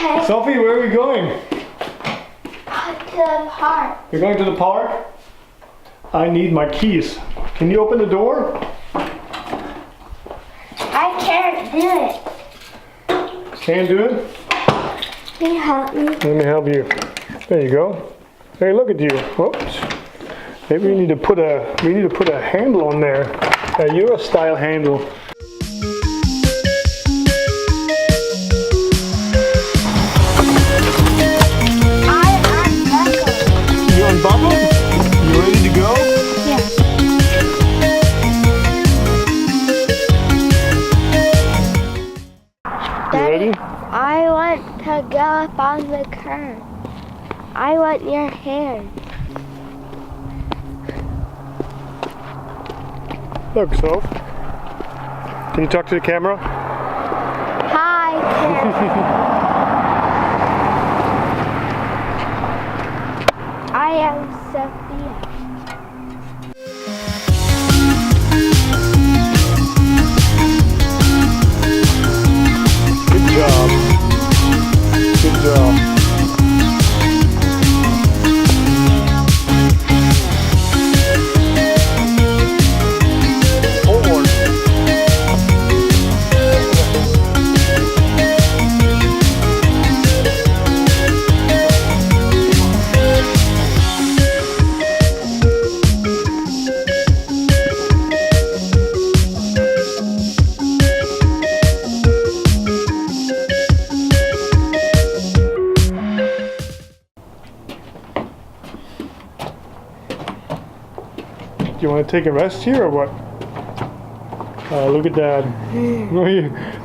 Okay. Sophie, where are we going? To the park. You're going to the park? I need my keys. Can you open the door? I can't do it. Can't do it? Can you help me? Let me help you. There you go. Hey, look at you. Whoops. Maybe we need to put a handle on there. A Euro style handle. You unbuckled? You ready to go? Yes. You ready? I want to go up on the curb. I want your hand. Look, Soph. Can you talk to the camera? Hi, camera. I am Sophia. Good job. Good job. Do you want to take a rest here or what? Look at that.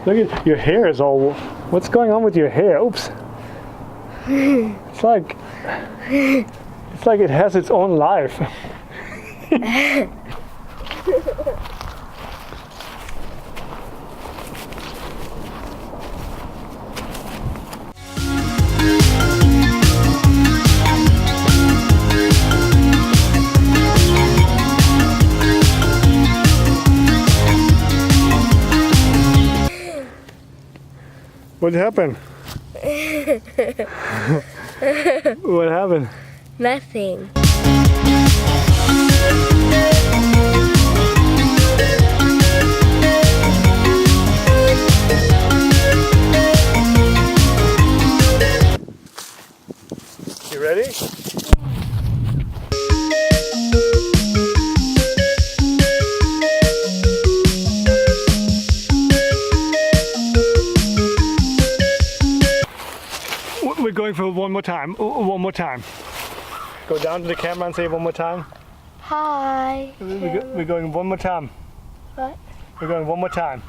Look at your hair is all. What's going on with your hair? Oops. It's like it has its own life. What happened? What happened? Nothing. You ready? We're going for one more time. One more time. Go down to the camera and say one more time. Hi. We're going one more time. What? We're going one more time.